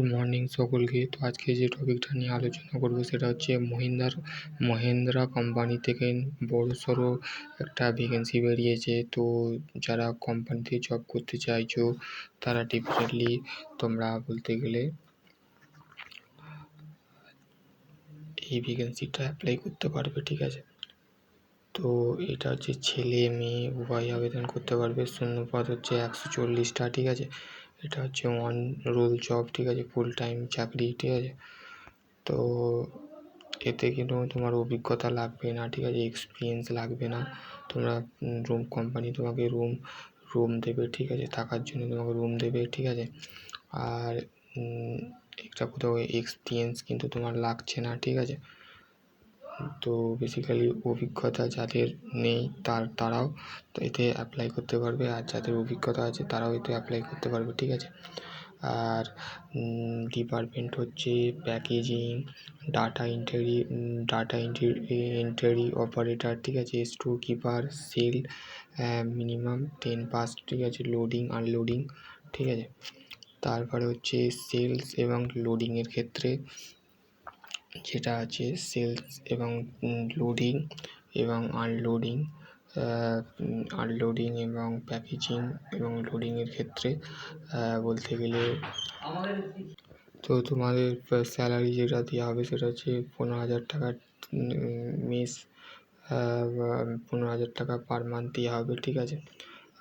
Good morning সকলকে। তো আজকে যে টপিকটা নিয়ে আলোচনা করব সেটা হচ্ছে মহিন্দ্রা কোম্পানি থেকে বড়সড় একটা ভ্যাকেন্সি বেরিয়েছে। তো যারা কোম্পানিতে জব করতে চাইছো তারা ডেফিনেটলি তোমরা বলতে গেলে এই ভ্যাকেন্সিটা অ্যাপ্লাই করতে পারবে, ঠিক আছে। তো এটা হচ্ছে ছেলে মেয়ে উভয় আবেদন করতে পারবে। শূন্যপদ হচ্ছে 140টা, ঠিক আছে। এটা হচ্ছে অন রোল জব, ঠিক আছে, ফুল টাইম চাকরি, ঠিক আছে। তো এতে কিন্তু তোমার অভিজ্ঞতা লাগবে না, ঠিক আছে, এক্সপিরিয়েন্স লাগবে না। তোমরা কোম্পানি তোমাকে রুম দেবে, ঠিক আছে, থাকার জন্য তোমাকে রুম দেবে, ঠিক আছে। আর একটা কোথাও এক্সপিরিয়েন্স কিন্তু তোমার লাগছে না, ঠিক আছে। তো বেসিক্যালি অভিজ্ঞতা যাদের নেই তারাও তো এতে অ্যাপ্লাই করতে পারবে, আর যাদের অভিজ্ঞতা আছে তারাও এতে অ্যাপ্লাই করতে পারবে, ঠিক আছে। আর ডিপার্টমেন্ট হচ্ছে প্যাকেজিং, ডাটা এন্ট্রি অপারেটর, ঠিক আছে, store keeper, sale, minimum 10 pass, ঠিক আছে, লোডিং আনলোডিং, ঠিক আছে। তারপরে হচ্ছে সেলস এবং লোডিংয়ের ক্ষেত্রে যেটা আছে সেলস এবং লোডিং এবং আনলোডিং এবং প্যাকেজিং এবং লোডিংয়ের ক্ষেত্রে বলতে গেলে তো তোমাদের স্যালারি যেটা দেওয়া হবে সেটা হচ্ছে 15,000 টাকা মেস, 15,000 টাকা পার মান্থ দেওয়া হবে, ঠিক আছে।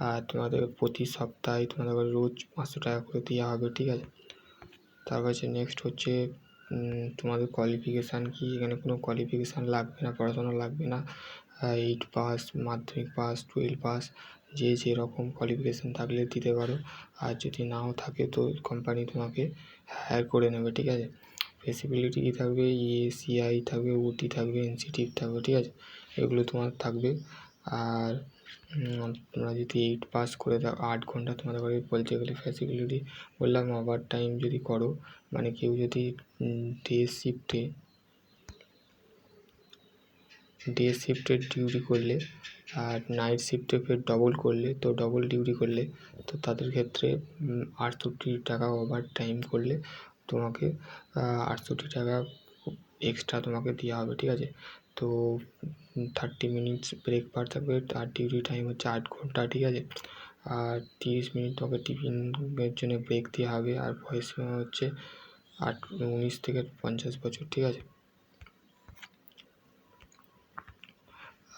আর তোমাদের প্রতি সপ্তাহে তোমাদের রোজ 500 টাকা করে দেওয়া হবে, ঠিক আছে। তারপর হচ্ছে নেক্সট হচ্ছে তোমাদের কোয়ালিফিকেশান কি। এখানে কোনো কোয়ালিফিকেশান লাগবে না, পড়াশোনা লাগবে না। 8 পাস, মাধ্যমিক পাস, 12 পাস, যে যেরকম কোয়ালিফিকেশান থাকলে দিতে পারো। আর যদি নাও থাকে তো কোম্পানি তোমাকে হায়ার করে নেবে, ঠিক আছে। ফেসিবিলিটি কী থাকবে, ইএসিআই থাকবে, ওটি থাকবে, এনসিটিভ থাকবে, ঠিক আছে, এগুলো তোমার থাকবে। আর তোমরা যদি 8 পাস করে দাও 8 ঘন্টা তোমাদের ঘরে বলতে গেলে ফ্যাসিলিটি বললাম। ওভার টাইম যদি করো, মানে কেউ যদি ডে শিফটে ডিউটি করলে আর নাইট শিফটে ফের ডবল করলে, তো ডবল ডিউটি করলে তো তাদের ক্ষেত্রে 68 টাকা, ওভার টাইম করলে তোমাকে 68 টাকা এক্সট্রা তোমাকে দেওয়া হবে, ঠিক আছে। তো 30 মিনিটস ব্রেক পার থাকবে, আর ডিউটি টাইম হচ্ছে 8 ঘন্টা, ঠিক আছে। আর 30 মিনিট তোমাকে টিফিনের জন্য ব্রেক দেওয়া হবে। আর বয়স সীমা হচ্ছে 19 থেকে 50 বছর, ঠিক আছে।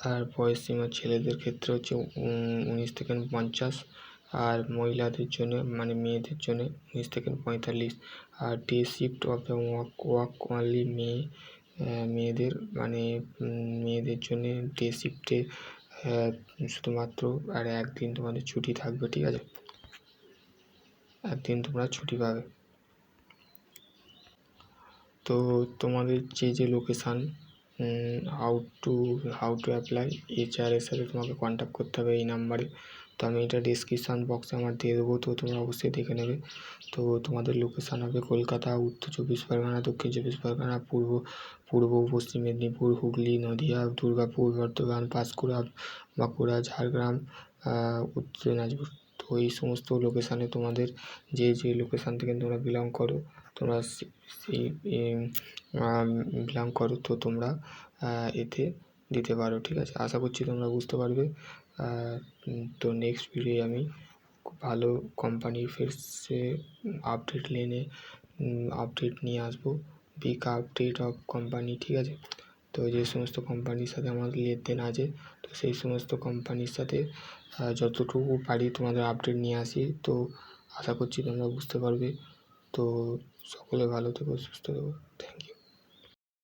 আর বয়স সীমা ছেলেদের ক্ষেত্রে হচ্ছে 19 থেকে 50, আর মহিলাদের জন্য মানে মেয়েদের জন্য 19 থেকে 45। আর day shift of the work only মেয়েদের মানে মেয়েদের জন্য ডে শিফটে শুধুমাত্র আর একদিন তোমাদের ছুটি থাকবে, ঠিক আছে, একদিন তোমরা ছুটি পাবে। তো তোমাদের যে লোকেশান, হাউ টু অ্যাপ্লাই, এইচআরের সাথে তোমাকে কন্ট্যাক্ট করতে হবে এই নাম্বারে। তো আমি এটা ডিসক্রিপশান বক্সে আমার দিয়ে দেবো, তো তোমরা অবশ্যই দেখে নেবে। তো তোমাদের লোকেশান হবে কলকাতা, উত্তর 24 পরগনা, দক্ষিণ 24 পরগনা, পূর্ব পশ্চিম মেদিনীপুর, হুগলি, নদিয়া, দুর্গাপুর, বর্ধমান, পাঁশকুড়া, বাঁকুড়া, ঝাড়গ্রাম, উত্তর দিনাজপুর। তো এই সমস্ত লোকেশানে তোমাদের যে লোকেশান থেকে তোমরা বিলং করো তো তোমরা এতে দিতে পারো, ঠিক আছে। আশা করছি তোমরা বুঝতে পারবে। তো নেক্সট ভিডিও আমি খুব ভালো কোম্পানির ফেরসে আপডেট নিয়ে আসবো, বিগ আপডেট অফ কোম্পানি, ঠিক আছে। তো যে সমস্ত কোম্পানির সাথে আমাদের লেনদেন আছে, তো সেই সমস্ত কোম্পানির সাথে যতটুকু পারি তোমাদের আপডেট নিয়ে আসি। তো আশা করছি তোমরা বুঝতে পারবে। তো সকলে ভালো থেকো, সুস্থ থেকো। Thank you.